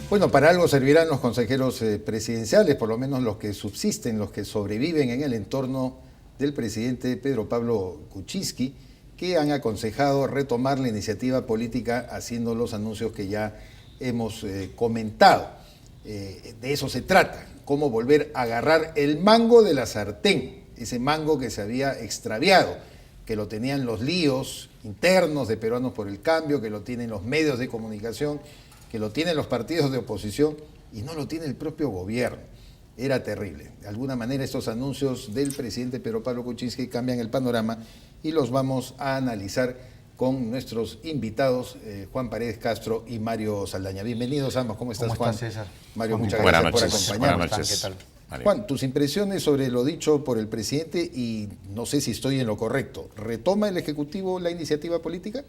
Bueno, para algo servirán los consejeros presidenciales, por lo menos los que subsisten, los que sobreviven en el entorno del presidente Pedro Pablo Kuczynski, que han aconsejado retomar la iniciativa política haciendo los anuncios que ya hemos comentado. De eso se trata, cómo volver a agarrar el mango de la sartén, ese mango que se había extraviado, que lo tenían los líos internos de Peruanos por el Cambio, que lo tienen los medios de comunicación, que lo tienen los partidos de oposición y no lo tiene el propio gobierno. Era terrible. De alguna manera estos anuncios del presidente Pedro Pablo Kuczynski cambian el panorama y los vamos a analizar con nuestros invitados, Juan Paredes Castro y Mario Saldaña. Bienvenidos ambos. ¿Cómo estás, Juan? César? Mario, muchas gracias por acompañarnos. Buenas noches. ¿Qué tal? Mario. Juan, tus impresiones sobre lo dicho por el presidente y no sé si estoy en lo correcto. ¿Retoma el Ejecutivo la iniciativa política?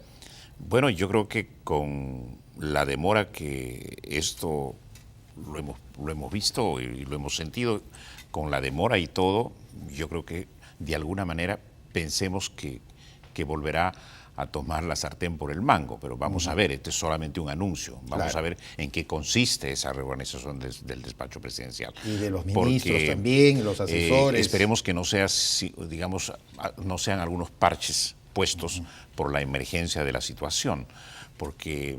Bueno, yo creo que con la demora que esto lo hemos visto y lo hemos sentido, con la demora y todo, yo creo que de alguna manera pensemos que volverá a tomar la sartén por el mango, pero vamos a ver, este es solamente un anuncio, vamos a ver en qué consiste esa reorganización del despacho presidencial. Y de los ministros también, los asesores. Esperemos que no sea, digamos, no sean algunos parches puestos por la emergencia de la situación, porque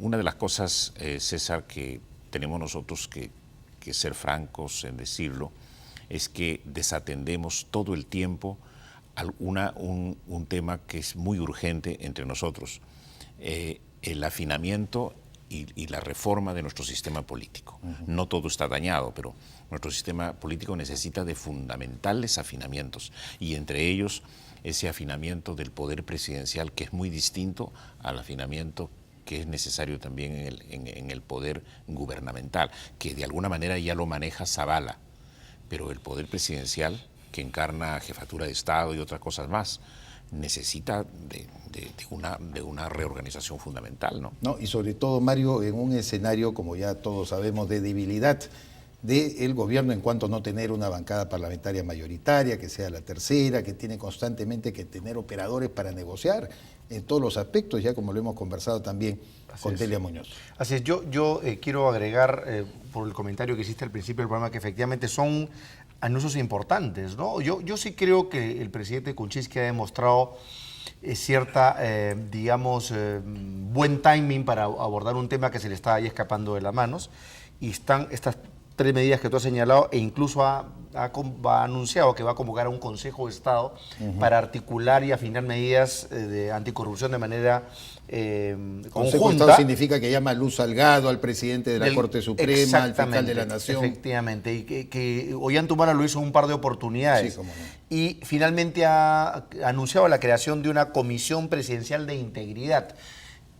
una de las cosas, César, que tenemos nosotros que ser francos en decirlo, es que desatendemos todo el tiempo un tema que es muy urgente entre nosotros, el afinamiento y la reforma de nuestro sistema político. No todo está dañado, pero nuestro sistema político necesita de fundamentales afinamientos, y entre ellos ese afinamiento del poder presidencial, que es muy distinto al afinamiento que es necesario también en el poder gubernamental, que de alguna manera ya lo maneja Zavala, pero el poder presidencial, que encarna jefatura de Estado y otras cosas más, necesita de una reorganización fundamental, ¿no? No, y sobre todo, Mario, en un escenario, como ya todos sabemos, de debilidad del gobierno en cuanto a no tener una bancada parlamentaria mayoritaria, que sea la tercera, que tiene constantemente que tener operadores para negociar en todos los aspectos, ya como lo hemos conversado también con Delia Muñoz. Así es, yo quiero agregar por el comentario que hiciste al principio del programa que efectivamente son anuncios importantes, ¿no? Yo sí creo que el presidente Kuczynski ha demostrado cierta, digamos, buen timing para abordar un tema que se le está ahí escapando de las manos, y están estas tres medidas que tú has señalado, e incluso ha anunciado que va a convocar a un Consejo de Estado para articular y afinar medidas de anticorrupción de manera Consejo de Estado significa que llama a Luz Salgado, al presidente de la Corte Suprema, al fiscal de la Nación. Efectivamente, y que Ollanta lo hizo en un par de oportunidades. Sí, cómo no. Y finalmente ha anunciado la creación de una Comisión Presidencial de Integridad,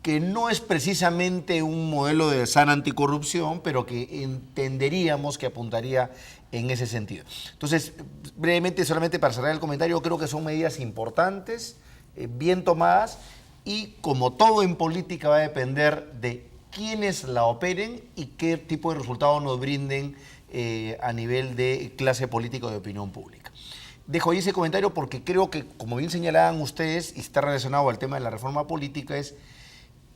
que no es precisamente un modelo de sana anticorrupción, pero que entenderíamos que apuntaría en ese sentido. Entonces, brevemente, solamente para cerrar el comentario, creo que son medidas importantes, bien tomadas, y como todo en política va a depender de quiénes la operen y qué tipo de resultados nos brinden a nivel de clase política o de opinión pública. Dejo ahí ese comentario porque creo que, como bien señalaban ustedes, y está relacionado al tema de la reforma política, es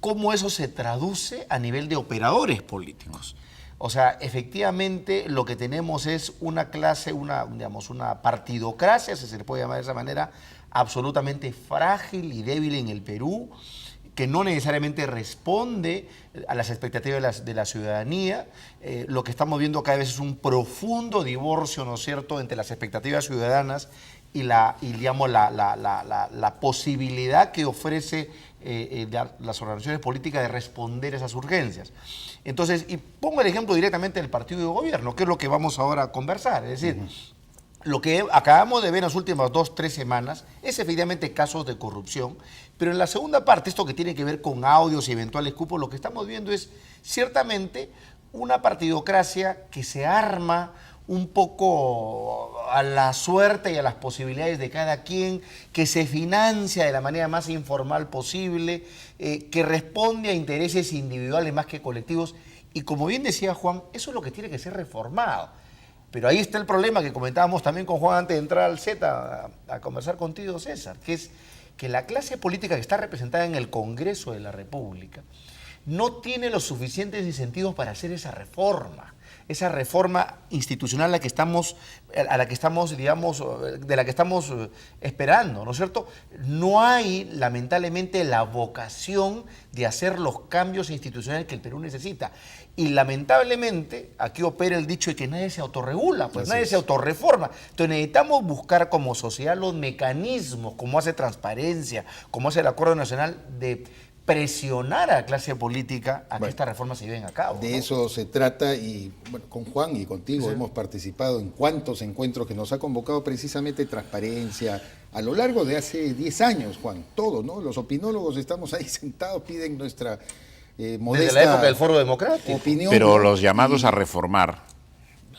cómo eso se traduce a nivel de operadores políticos. O sea, efectivamente lo que tenemos es una clase, digamos, una partidocracia, si se le puede llamar de esa manera, absolutamente frágil y débil en el Perú, que no necesariamente responde a las expectativas de la ciudadanía. Lo que estamos viendo cada vez es un profundo divorcio, ¿no es cierto?, entre las expectativas ciudadanas y la posibilidad que ofrece las organizaciones políticas de responder a esas urgencias. Entonces, y pongo el ejemplo directamente del partido de gobierno, que es lo que vamos ahora a conversar. Es decir, lo que acabamos de ver en las últimas 2-3 semanas es efectivamente casos de corrupción, pero en la segunda parte, esto que tiene que ver con audios y eventuales cupos, lo que estamos viendo es ciertamente una partidocracia que se arma un poco a la suerte y a las posibilidades de cada quien, que se financia de la manera más informal posible, que responde a intereses individuales más que colectivos. Y como bien decía Juan, eso es lo que tiene que ser reformado. Pero ahí está el problema que comentábamos también con Juan antes de entrar al Z a conversar contigo, César, que es que la clase política que está representada en el Congreso de la República no tiene los suficientes incentivos para hacer esa reforma institucional a la que estamos, digamos, de la que estamos esperando, ¿no es cierto? No hay, lamentablemente, la vocación de hacer los cambios institucionales que el Perú necesita. Y lamentablemente, aquí opera el dicho de que nadie se autorregula, pues nadie se autorreforma. Entonces necesitamos buscar como sociedad los mecanismos, como hace Transparencia, como hace el Acuerdo Nacional, de presionar a la clase política a que estas reformas se lleven a cabo. De ¿no? eso se trata y bueno, con Juan y contigo hemos participado en cuantos encuentros que nos ha convocado precisamente Transparencia a lo largo de hace 10 años, Juan, todo, ¿no? Los opinólogos estamos ahí sentados, piden nuestra modesta Desde la época del Foro Democrático. opinión. Pero ¿no? los llamados a reformar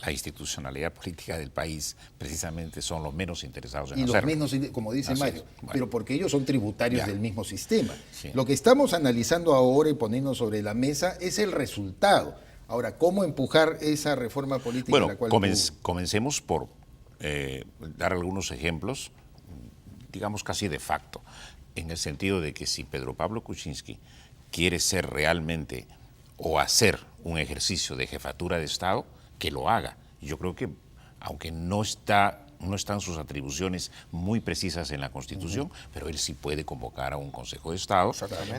la institucionalidad política del país precisamente son los menos interesados en Y los hacerlo. menos, como dice Así Mario, es. Bueno. pero porque ellos son tributarios Ya. del mismo sistema. Sí. Lo que estamos analizando ahora y poniendo sobre la mesa es el resultado. Ahora, ¿cómo empujar esa reforma política? Bueno, a la cual comencemos por dar algunos ejemplos, digamos casi de facto, en el sentido de que si Pedro Pablo Kuczynski quiere ser realmente o hacer un ejercicio de jefatura de Estado, que lo haga. Yo creo que, aunque no están sus atribuciones muy precisas en la Constitución, pero él sí puede convocar a un Consejo de Estado.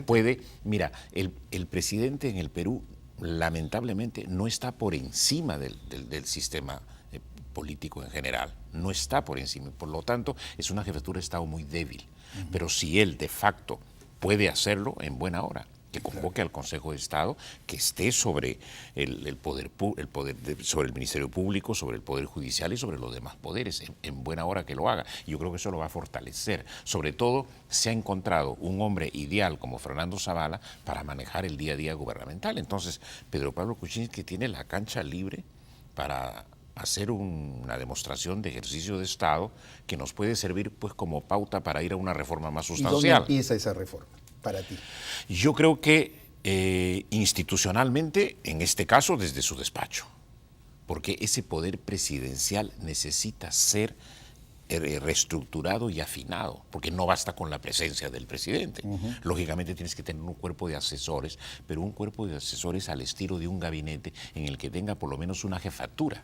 Puede, mira, el presidente en el Perú lamentablemente no está por encima del sistema político en general, no está por encima, por lo tanto es una jefatura de Estado muy débil, pero si él de facto puede hacerlo, en buena hora, que convoque al Consejo de Estado, que esté sobre sobre el Ministerio Público, sobre el Poder Judicial y sobre los demás poderes, en buena hora que lo haga. Yo creo que eso lo va a fortalecer. Sobre todo, se ha encontrado un hombre ideal como Fernando Zavala para manejar el día a día gubernamental. Entonces, Pedro Pablo Kuczynski tiene la cancha libre para hacer una demostración de ejercicio de Estado que nos puede servir pues como pauta para ir a una reforma más ¿Y dónde sustancial. empieza esa reforma para ti? Yo creo que institucionalmente, en este caso, desde su despacho, porque ese poder presidencial necesita ser reestructurado y afinado, porque no basta con la presencia del presidente. Lógicamente tienes que tener un cuerpo de asesores, pero un cuerpo de asesores al estilo de un gabinete en el que tenga por lo menos una jefatura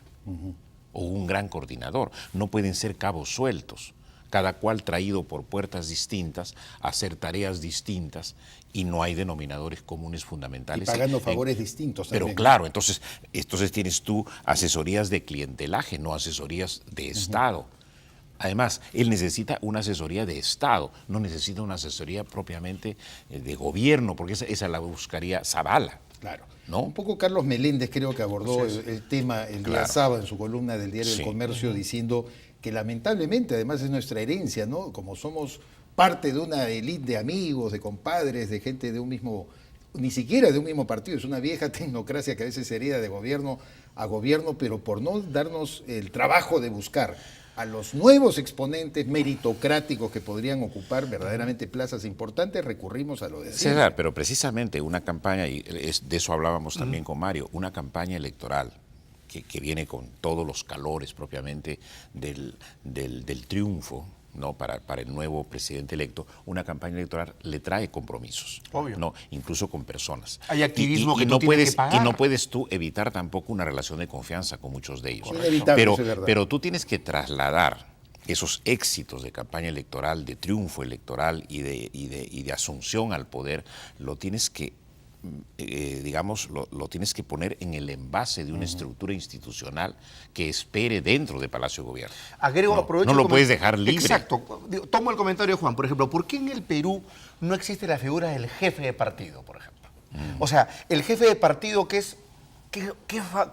o un gran coordinador. No pueden ser cabos sueltos, cada cual traído por puertas distintas, a hacer tareas distintas, y no hay denominadores comunes fundamentales. Y pagando favores distintos Pero también. claro, entonces tienes tú asesorías de clientelaje, no asesorías de Estado. Además, él necesita una asesoría de Estado, no necesita una asesoría propiamente de gobierno, porque esa la buscaría Zavala. Claro. ¿No? Un poco Carlos Meléndez creo que abordó el tema el día Claro. sábado en su columna del Diario Sí. del Comercio, diciendo que lamentablemente, además es nuestra herencia, ¿no? Como somos parte de una élite de amigos, de compadres, de gente de un mismo, ni siquiera de un mismo partido, es una vieja tecnocracia que a veces se hereda de gobierno a gobierno, pero por no darnos el trabajo de buscar a los nuevos exponentes meritocráticos que podrían ocupar verdaderamente plazas importantes, recurrimos a lo de siempre. César, pero precisamente una campaña, y de eso hablábamos también con Mario, una campaña electoral que viene con todos los calores propiamente del triunfo, ¿no? Para el nuevo presidente electo, una campaña electoral le trae compromisos, Obvio. ¿no? Incluso con personas. Hay activismo que tú no tienes puedes, que pagar. y no puedes tú evitar tampoco una relación de confianza con muchos de ellos. Inevitable, eso es verdad. Pero tú tienes que trasladar esos éxitos de campaña electoral, de triunfo electoral y de asunción al poder, lo tienes que digamos, lo tienes que poner en el envase de una estructura institucional que espere dentro de Palacio de Gobierno. Agrego, No, aprovecho no lo el puedes dejar libre. Exacto. Digo, tomo el comentario de Juan. Por ejemplo, ¿por qué en el Perú no existe la figura del jefe de partido, por ejemplo? O sea, el jefe de partido que es...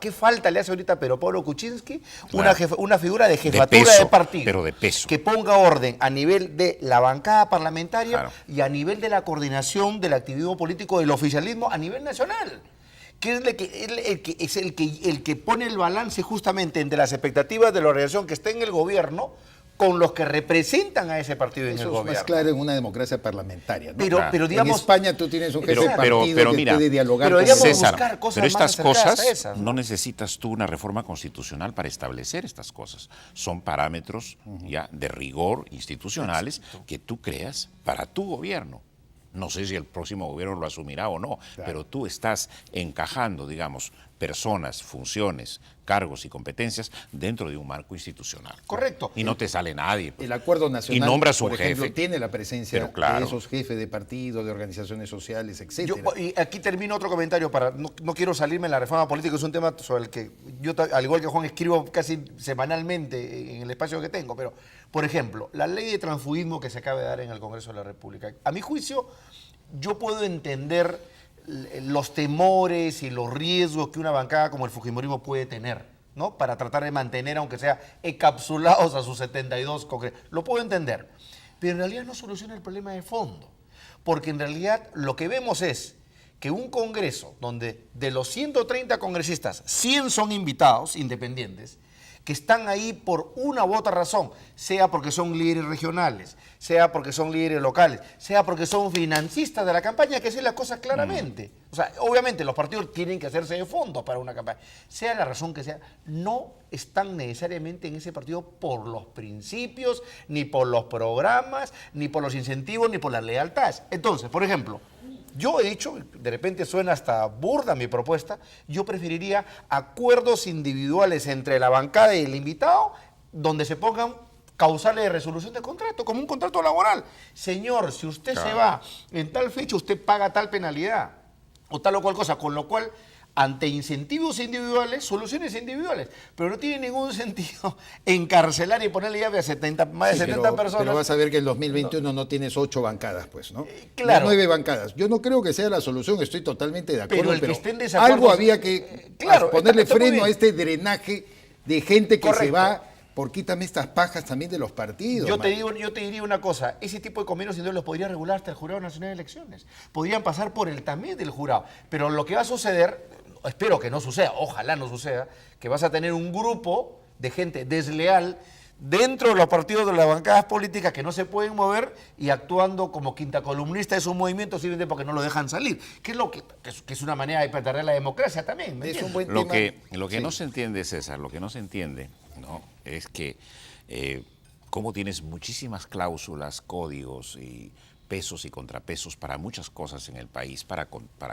¿Qué falta le hace ahorita a Pedro Pablo Kuczynski? Claro. Una figura de jefatura de, peso, partido. pero de peso. Que ponga orden a nivel de la bancada parlamentaria Claro. y a nivel de la coordinación del activismo político del oficialismo a nivel nacional. Que es el que pone el balance justamente entre las expectativas de la organización que está en el gobierno con los que representan a ese partido en el Eso es gobierno. más claro en una democracia parlamentaria, ¿no? Pero digamos, en España tú tienes un jefe de Pero partido que mira, puede dialogar pero con digamos, el- César, buscar cosas pero más estas acercadas cosas a esas, ¿no? no necesitas tú una reforma constitucional para establecer estas cosas. Son parámetros ya de rigor institucionales que tú creas para tu gobierno. No sé si el próximo gobierno lo asumirá o no, Claro. pero tú estás encajando, digamos, personas, funciones, cargos y competencias dentro de un marco institucional. Correcto. Y no te sale nadie. pues. El acuerdo nacional, Y nombras un por ejemplo, jefe. tiene la presencia Pero claro. de esos jefes de partido, de organizaciones sociales, etcétera. Y aquí termino otro comentario para no quiero salirme en la reforma política, es un tema sobre el que yo, al igual que Juan, escribo casi semanalmente en el espacio que tengo, pero, por ejemplo, la ley de transfugismo que se acaba de dar en el Congreso de la República, a mi juicio, yo puedo entender los temores y los riesgos que una bancada como el fujimorismo puede tener, ¿no? Para tratar de mantener, aunque sea encapsulados a sus 72 congresos. Lo puedo entender, pero en realidad no soluciona el problema de fondo, porque en realidad lo que vemos es que un congreso donde de los 130 congresistas, 100 son invitados independientes, que están ahí por una u otra razón, sea porque son líderes regionales, sea porque son líderes locales, sea porque son financistas de la campaña, que sé las cosas claramente. O sea, obviamente los partidos tienen que hacerse de fondos para una campaña. Sea la razón que sea, no están necesariamente en ese partido por los principios, ni por los programas, ni por los incentivos, ni por las lealtades. Entonces, por ejemplo, yo he dicho, de repente suena hasta burda mi propuesta, yo preferiría acuerdos individuales entre la bancada y el invitado, donde se pongan causales de resolución de contrato, como un contrato laboral. Señor, si usted se va en tal fecha, usted paga tal penalidad, o tal o cual cosa, con lo cual, ante incentivos individuales, soluciones individuales, pero no tiene ningún sentido encarcelar y ponerle llave a más de 70 personas. Pero vas a ver que en 2021 no tienes 8 bancadas, pues, ¿no? Claro. 9 bancadas. Yo no creo que sea la solución, estoy totalmente de acuerdo, Pero el que esté en desacuerdo, algo había que claro, ponerle está muy freno a bien. este drenaje de gente que se Correcto. va por quítame estas pajas también de los partidos. Yo te mano. diría una cosa, ese tipo de convenios individuales los podría regular hasta el Jurado Nacional de Elecciones. Podrían pasar por el también del jurado. Pero lo que va a suceder, espero que no suceda, ojalá no suceda, que vas a tener un grupo de gente desleal dentro de los partidos de las bancadas políticas que no se pueden mover y actuando como quinta columnista de su movimiento simplemente porque no lo dejan salir. Que es una manera de perder la democracia también. ¿me Es un entiendes? buen Lo tema. que Sí. no se entiende, César, lo que no se entiende, ¿no? Es que como tienes muchísimas cláusulas, códigos y pesos y contrapesos para muchas cosas en el país, para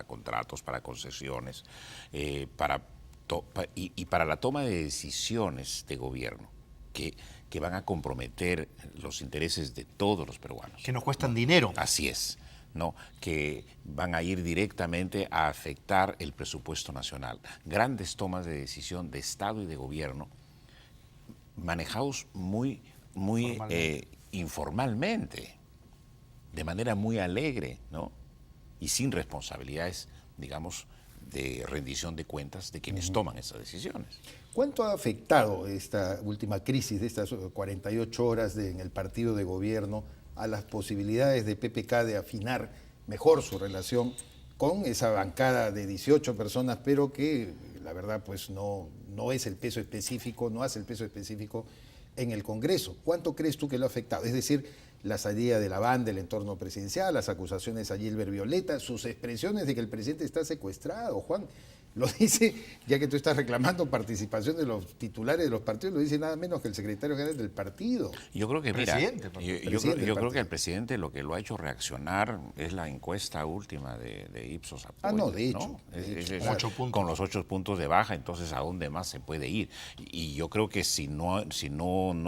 contratos, para concesiones, y para la toma de decisiones de gobierno que van a comprometer los intereses de todos los peruanos. Que nos cuestan dinero. Así es, ¿no? Que van a ir directamente a afectar el presupuesto nacional. Grandes tomas de decisión de Estado y de gobierno manejados muy informalmente, de manera muy alegre, ¿no? Y sin responsabilidades, digamos, de rendición de cuentas de quienes toman esas decisiones. ¿Cuánto ha afectado esta última crisis de estas 48 horas en el partido de gobierno a las posibilidades de PPK de afinar mejor su relación con esa bancada de 18 personas, pero que la verdad pues no es el peso específico, no hace el peso específico en el Congreso? ¿Cuánto crees tú que lo ha afectado? Es decir, la salida de la banda del entorno presidencial, las acusaciones a Gilbert Violeta, sus expresiones de que el presidente está secuestrado, Juan. Lo dice, ya que tú estás reclamando participación de los titulares de los partidos, lo dice nada menos que el secretario general del partido. Yo creo que, mira, Presidente, yo creo que al presidente lo que lo ha hecho reaccionar es la encuesta última de Ipsos Apoyo. Ah, no, de hecho. Es 8 puntos. Con los 8 puntos de baja, entonces ¿a dónde más se puede ir? Y yo creo que si no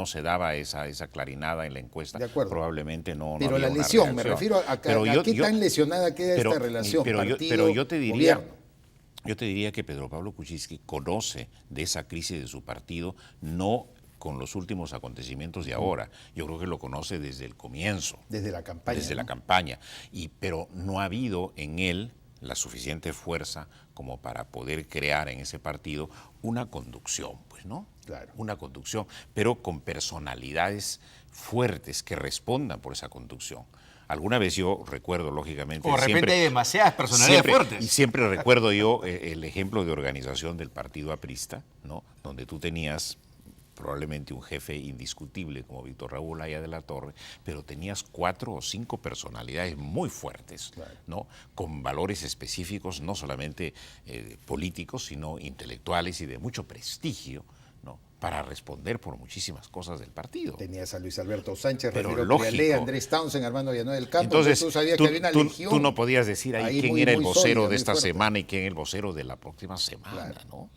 se daba esa clarinada en la encuesta, De acuerdo. probablemente no Pero había la una lesión, me reacción. refiero a qué tan lesionada queda esta relación pero partido, yo te diría, gobierno. yo te diría que Pedro Pablo Kuczynski conoce de esa crisis de su partido, no con los últimos acontecimientos de ahora. Yo creo que lo conoce desde el comienzo. Desde la campaña. Desde la ¿no? campaña. Pero no ha habido en él la suficiente fuerza como para poder crear en ese partido una conducción, pues, ¿no? Claro. Una conducción, pero con personalidades fuertes que respondan por esa conducción. Alguna vez yo recuerdo, lógicamente... O de repente siempre- hay demasiadas personalidades siempre- fuertes. Y siempre recuerdo yo el ejemplo de organización del partido aprista, ¿no? Donde tú tenías probablemente un jefe indiscutible como Víctor Raúl Aya de la Torre, pero tenías 4 o 5 personalidades muy fuertes, Claro. ¿no? Con valores específicos, no solamente políticos, sino intelectuales y de mucho prestigio, ¿no? para responder por muchísimas cosas del partido. Tenías a Luis Alberto Sánchez, Pero Ramiro lógico. Crialé, Andrés Townsend, Armando Villanueva del Campo. Entonces, Tú sabías que había una legión. tú no podías decir ahí quién muy, era el muy vocero sólida, de muy esta fuerte. semana y quién el vocero de la próxima semana, Claro. ¿no?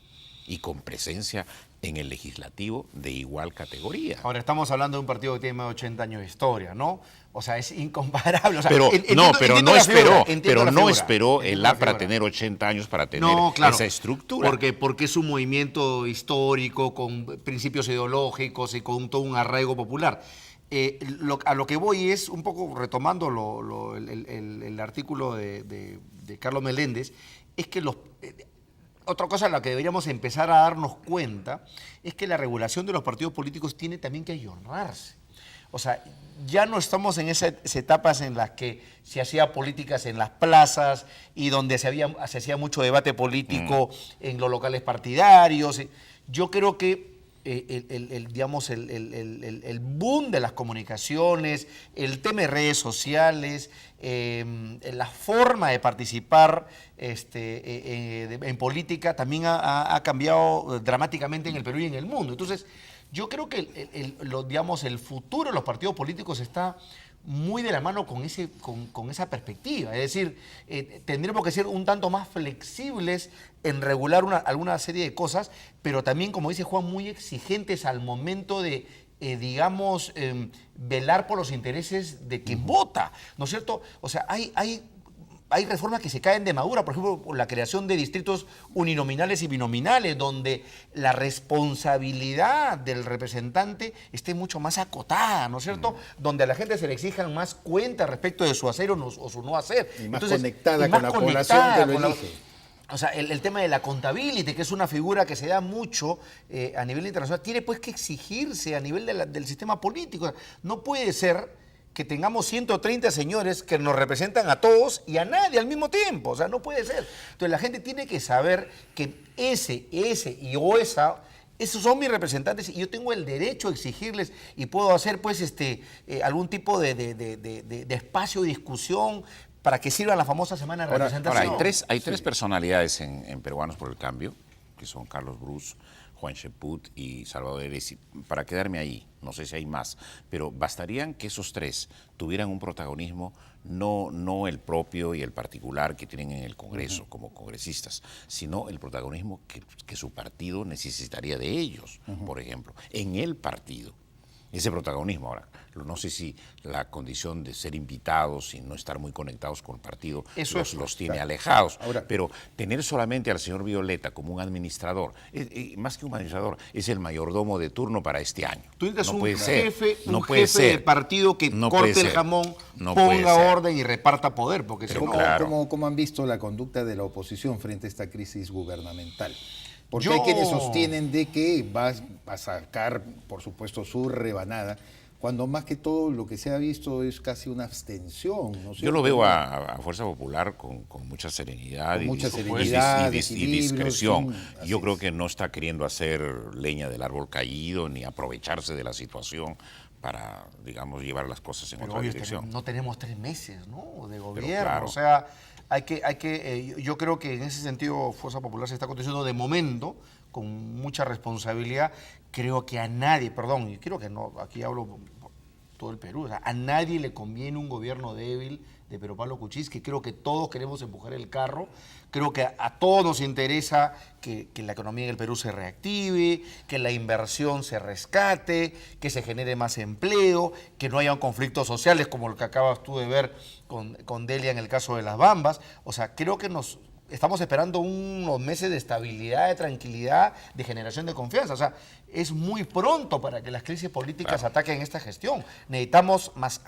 Y con presencia en el legislativo de igual categoría. Ahora, estamos hablando de un partido que tiene más de 80 años de historia, ¿no? O sea, es incomparable. O sea, Pero entiendo no la figura, esperó, entiendo la no figura, esperó entiendo el la APRA figura. tener 80 años para tener No, claro, esa estructura. porque es un movimiento histórico con principios ideológicos y con todo un arraigo popular. A lo que voy es, un poco retomando el artículo de Carlos Meléndez, es que otra cosa en la que deberíamos empezar a darnos cuenta es que la regulación de los partidos políticos tiene también que ayornarse. O sea, ya no estamos en esas etapas en las que se hacía políticas en las plazas y donde se hacía mucho debate político en los locales partidarios. Yo creo que digamos, el boom de las comunicaciones, el tema de redes sociales, la forma de participar en política también ha cambiado dramáticamente en el Perú y en el mundo. Entonces, yo creo que digamos, el futuro de los partidos políticos está muy de la mano con esa perspectiva. Es decir, tendremos que ser un tanto más flexibles en regular alguna serie de cosas, pero también, como dice Juan, muy exigentes al momento de, digamos, velar por los intereses de quien vota, ¿no es cierto? O sea, hay reformas que se caen de madura, por ejemplo, la creación de distritos uninominales y binominales, donde la responsabilidad del representante esté mucho más acotada, ¿no es cierto? Donde a la gente se le exijan más cuentas respecto de su hacer o su no hacer. Y más conectada con la población que lo elige. O sea, el tema de la contability, que es una figura que se da mucho a nivel internacional, tiene pues que exigirse a nivel del sistema político. No puede ser que tengamos 130 señores que nos representan a todos y a nadie al mismo tiempo. O sea, no puede ser. Entonces la gente tiene que saber que ese esos son mis representantes y yo tengo el derecho a exigirles y puedo hacer pues algún tipo de espacio de discusión para que sirva la famosa semana de representación. Ahora, hay tres personalidades en Peruanos por el Cambio, que son Carlos Brus, Juan Cheput y Salvador Eresi. Para quedarme ahí, no sé si hay más, pero bastarían que esos tres tuvieran un protagonismo, no el propio y el particular que tienen en el Congreso como congresistas, sino el protagonismo que su partido necesitaría de ellos, por ejemplo, en el partido. Ese protagonismo. Ahora, no sé si la condición de ser invitados y no estar muy conectados con el partido los tiene alejados. Ahora, pero tener solamente al señor Violeta como un administrador, más que un administrador, es el mayordomo de turno para este año. Tú necesitas no un puede jefe, ser. No un puede jefe ser. de partido que No corte puede el ser. jamón, No puede ponga ser. orden y reparta poder. Porque Pero si no, claro. ¿Cómo han visto la conducta de la oposición frente a esta crisis gubernamental? Porque hay quienes sostienen de que va a sacar, por supuesto, su rebanada, cuando más que todo lo que se ha visto es casi una abstención. ¿No es Yo lo cierto? veo a Fuerza Popular con mucha serenidad, Con mucha y serenidad, y equilibrio, discreción. sí, así Yo creo es. que no está queriendo hacer leña del árbol caído ni aprovecharse de la situación para, digamos, llevar las cosas en pero otra oye, dirección. no tenemos 3 meses, ¿no?, de gobierno. claro. O sea, yo creo que en ese sentido Fuerza Popular se está conduciendo de momento con mucha responsabilidad. Creo que a nadie, perdón, y creo que no, aquí hablo por todo el Perú, o sea, a nadie le conviene un gobierno débil de Pedro Pablo Kuczynski. Creo que todos queremos empujar el carro. Creo que a todos nos interesa que la economía en el Perú se reactive, que la inversión se rescate, que se genere más empleo, que no haya conflictos sociales como el que acabas tú de ver con Delia en el caso de las Bambas. O sea, creo que estamos esperando unos meses de estabilidad, de tranquilidad, de generación de confianza. O sea, es muy pronto para que las crisis políticas ataquen esta gestión. Necesitamos más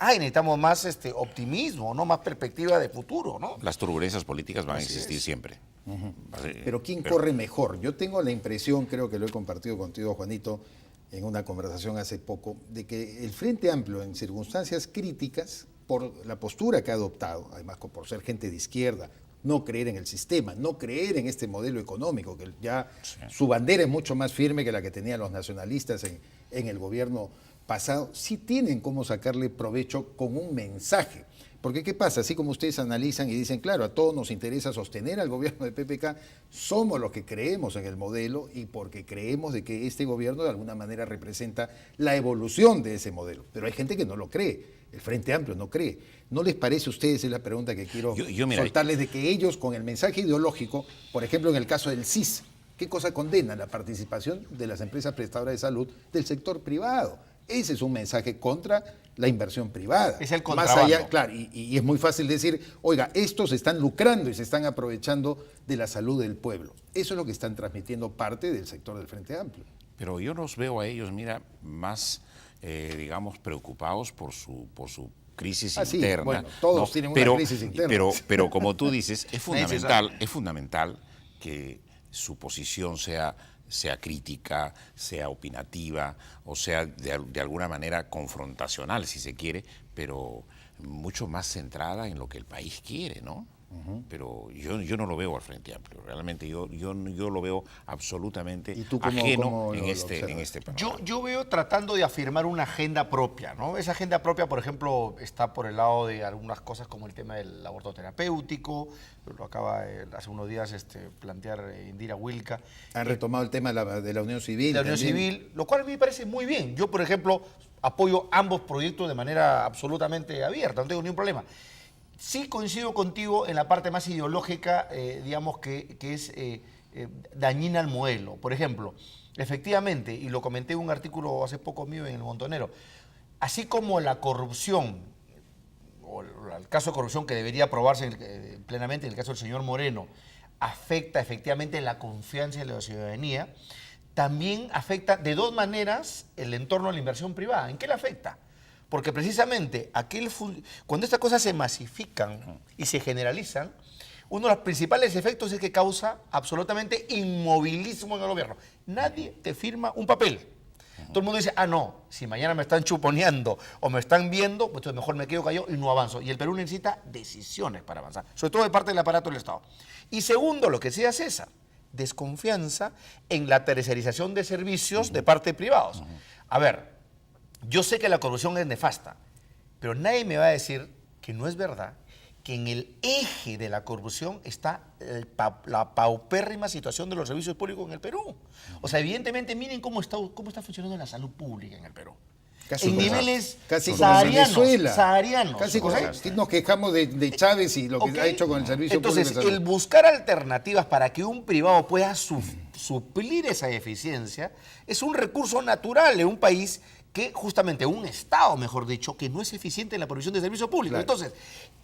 optimismo, ¿no?, más perspectiva de futuro, ¿no? Las turbulencias políticas van a existir siempre. Pero ¿quién corre mejor? Yo tengo la impresión, creo que lo he compartido contigo, Juanito, en una conversación hace poco, de que el Frente Amplio, en circunstancias críticas, por la postura que ha adoptado, además por ser gente de izquierda, no creer en el sistema, no creer en este modelo económico, que ya su bandera es mucho más firme que la que tenían los nacionalistas en el gobierno pasado, sí tienen cómo sacarle provecho con un mensaje. Porque ¿qué pasa? Así como ustedes analizan y dicen, claro, a todos nos interesa sostener al gobierno de PPK, somos los que creemos en el modelo y porque creemos de que este gobierno de alguna manera representa la evolución de ese modelo. Pero hay gente que no lo cree, el Frente Amplio no cree. ¿No les parece a ustedes, es la pregunta que quiero mira, soltarles, de que ellos con el mensaje ideológico, por ejemplo en el caso del CIS, ¿qué cosa condena? La participación de las empresas prestadoras de salud del sector privado. Ese es un mensaje contra la inversión privada. Es el contrabando. Más allá, claro, y es muy fácil decir, oiga, estos están lucrando y se están aprovechando de la salud del pueblo. Eso es lo que están transmitiendo parte del sector del Frente Amplio. Pero yo los veo a ellos, mira, más, digamos, preocupados por su crisis interna. Bueno, todos tienen una crisis interna. Pero como tú dices, es fundamental que su posición sea crítica, sea opinativa, o sea de alguna manera confrontacional, si se quiere, pero mucho más centrada en lo que el país quiere, ¿no? Pero yo no lo veo al Frente Amplio, realmente yo lo veo absolutamente ajeno en este panorama. Yo veo tratando de afirmar una agenda propia, ¿no? Esa agenda propia, por ejemplo, está por el lado de algunas cosas como el tema del aborto terapéutico, lo acaba hace unos días plantear Indira Wilca. Han retomado el tema de la Unión Civil. De la Unión Civil, lo cual a mí me parece muy bien. Yo, por ejemplo, apoyo ambos proyectos de manera absolutamente abierta, no tengo ningún problema. Sí coincido contigo en la parte más ideológica, digamos, que es dañina al modelo. Por ejemplo, efectivamente, y lo comenté en un artículo hace poco mío en El Montonero, así como la corrupción, o el caso de corrupción que debería aprobarse plenamente en el caso del señor Moreno, afecta efectivamente la confianza de la ciudadanía, también afecta de dos maneras el entorno de la inversión privada. ¿En qué le afecta? Porque precisamente cuando estas cosas se masifican y se generalizan, uno de los principales efectos es que causa absolutamente inmovilismo en el gobierno. Nadie te firma un papel. Todo el mundo dice, no, si mañana me están chuponeando o me están viendo, pues entonces mejor me quedo callado y no avanzo. Y el Perú necesita decisiones para avanzar, sobre todo de parte del aparato del Estado. Y segundo, lo que decía César, desconfianza en la tercerización de servicios de parte de privados. A ver, yo sé que la corrupción es nefasta, pero nadie me va a decir que no es verdad que en el eje de la corrupción está la paupérrima situación de los servicios públicos en el Perú. O sea, evidentemente, miren cómo está funcionando la salud pública en el Perú. Casi en niveles casi saharianos. Casi nos quejamos de Chávez y lo que ha hecho con el servicio público de salud. Entonces, el buscar alternativas para que un privado pueda suplir esa deficiencia es un recurso natural en un país que justamente un Estado, mejor dicho, que no es eficiente en la provisión de servicios públicos. Claro. Entonces,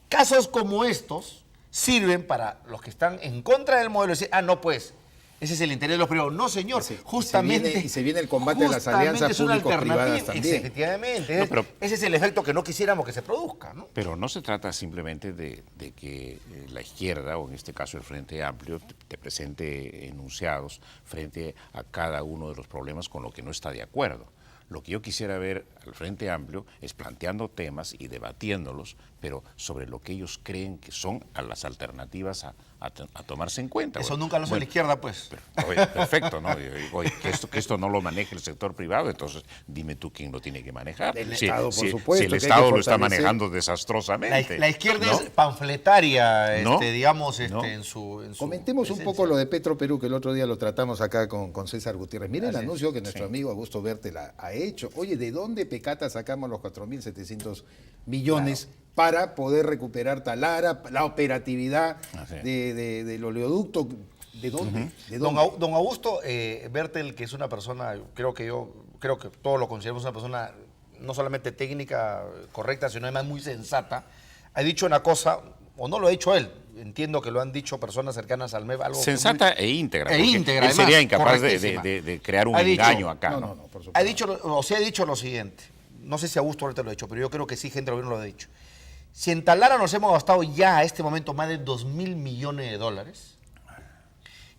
casos como estos sirven para los que están en contra del modelo decir, no, pues, ese es el interés de los privados. No, señor, justamente... Y se viene el combate a las alianzas público-privadas también. Efectivamente, ese es el efecto que no quisiéramos que se produzca, ¿no? Pero no se trata simplemente de que la izquierda, o en este caso el Frente Amplio, te presente enunciados frente a cada uno de los problemas con lo que no está de acuerdo. Lo que yo quisiera ver al Frente Amplio es planteando temas y debatiéndolos, pero sobre lo que ellos creen que son las alternativas a tomarse en cuenta. Eso nunca lo hace la izquierda, pues. Perfecto, ¿no? Que esto no lo maneje el sector privado, entonces dime tú quién lo tiene que manejar. El Estado, por supuesto. Si el Estado lo está manejando desastrosamente. La izquierda es panfletaria, ¿No? digamos, ¿No? en su Comentemos un poco lo de Petroperú, que el otro día lo tratamos acá con César Gutiérrez. Mira el anuncio que nuestro amigo Augusto Bertel ha hecho. Oye, ¿de dónde Pecata sacamos los 4.700 millones para poder recuperar Talara, la operatividad del oleoducto? ¿De dónde? ¿De dónde? Don Augusto Bertel, que es una persona, creo que todos lo consideramos una persona no solamente técnica correcta, sino además muy sensata, ha dicho una cosa, o no lo ha dicho él, entiendo que lo han dicho personas cercanas al MEV. Algo sensata e íntegra. Él sería incapaz de crear un engaño acá. No, por supuesto. Ha dicho lo siguiente, no sé si Augusto ahorita lo ha dicho, pero yo creo que sí, gente del gobierno lo ha dicho. Si en Talara nos hemos gastado ya a este momento más de $2.000 millones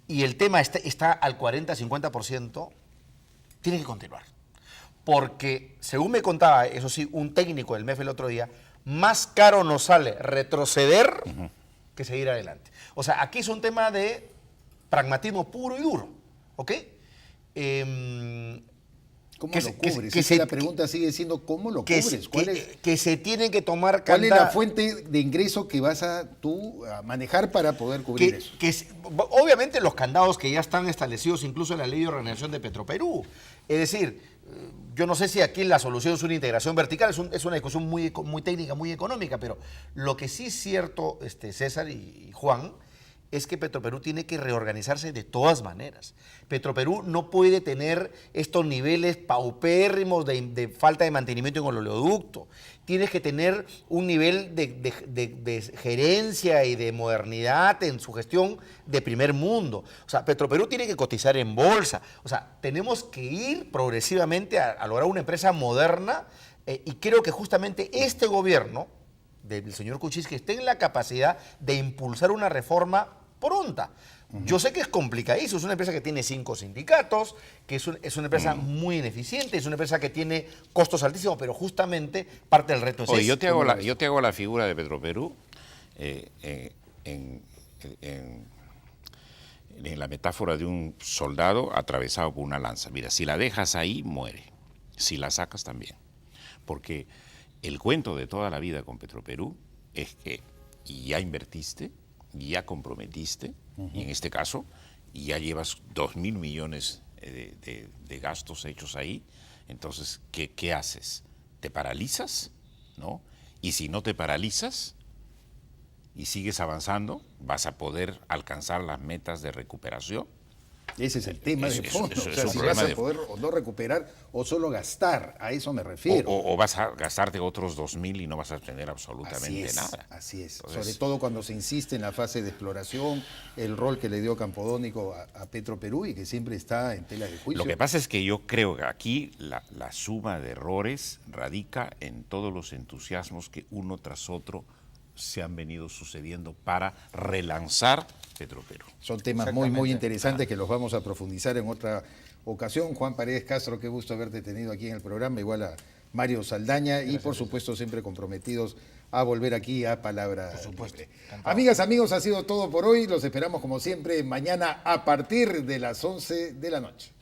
y el tema está al 40-50%, tiene que continuar. Porque, según me contaba, eso sí, un técnico del MEF el otro día, más caro nos sale retroceder que seguir adelante. O sea, aquí es un tema de pragmatismo puro y duro, ¿ok? ¿Cómo que lo se- que- cubres? que Es se- la pregunta sigue siendo ¿cómo lo que, cubres? ¿Cuál es, que se tienen que tomar cuál es la canta- fuente de ingreso que vas a tú a manejar para poder cubrir que, eso? obviamente los candados que ya están establecidos incluso en la ley de organización de Petroperú. Es decir, yo no sé si aquí la solución es una integración vertical, es una discusión muy técnica, muy económica, pero lo que sí es cierto, César y Juan, es que Petroperú tiene que reorganizarse de todas maneras. Petroperú no puede tener estos niveles paupérrimos de falta de mantenimiento en el oleoducto. Tienes que tener un nivel de gerencia y de modernidad en su gestión de primer mundo. O sea, Petroperú tiene que cotizar en bolsa. O sea, tenemos que ir progresivamente a lograr una empresa moderna y creo que justamente este gobierno del señor Kuczynski esté en la capacidad de impulsar una reforma pronta. Yo sé que es complicadísimo, es una empresa que tiene 5 sindicatos, que es una empresa muy ineficiente, es una empresa que tiene costos altísimos, pero justamente parte del reto es Oye, ese. yo te hago la figura de Petroperú en la metáfora de un soldado atravesado por una lanza. Mira, si la dejas ahí, muere. Si la sacas, también. Porque el cuento de toda la vida con Petroperú es que ya invertiste, ya comprometiste, y en este caso ya llevas 2.000 millones de gastos hechos ahí. Entonces, ¿qué haces? ¿Te paralizas? ¿No? Y si no te paralizas y sigues avanzando, vas a poder alcanzar las metas de recuperación. Ese es el tema de fondo. es O un sea, si problema vas a de- poder o no recuperar o solo gastar, a eso me refiero. O vas a gastarte otros 2.000 y no vas a tener Así absolutamente es, nada. así es. Entonces, Sobre todo cuando se insiste en la fase de exploración, el rol que le dio Campodónico a Petroperú y que siempre está en tela de juicio. lo que pasa es que yo creo que aquí la suma de errores radica en todos los entusiasmos que uno tras otro se han venido sucediendo para relanzar Petroperú. Son temas muy interesantes que los vamos a profundizar en otra ocasión. Juan Paredes Castro, qué gusto haberte tenido aquí en el programa, igual a Mario Saldaña y por supuesto siempre comprometidos a volver aquí a Palabra Libre. Amigas, amigos, ha sido todo por hoy. Los esperamos como siempre mañana a partir de las 11 de la noche.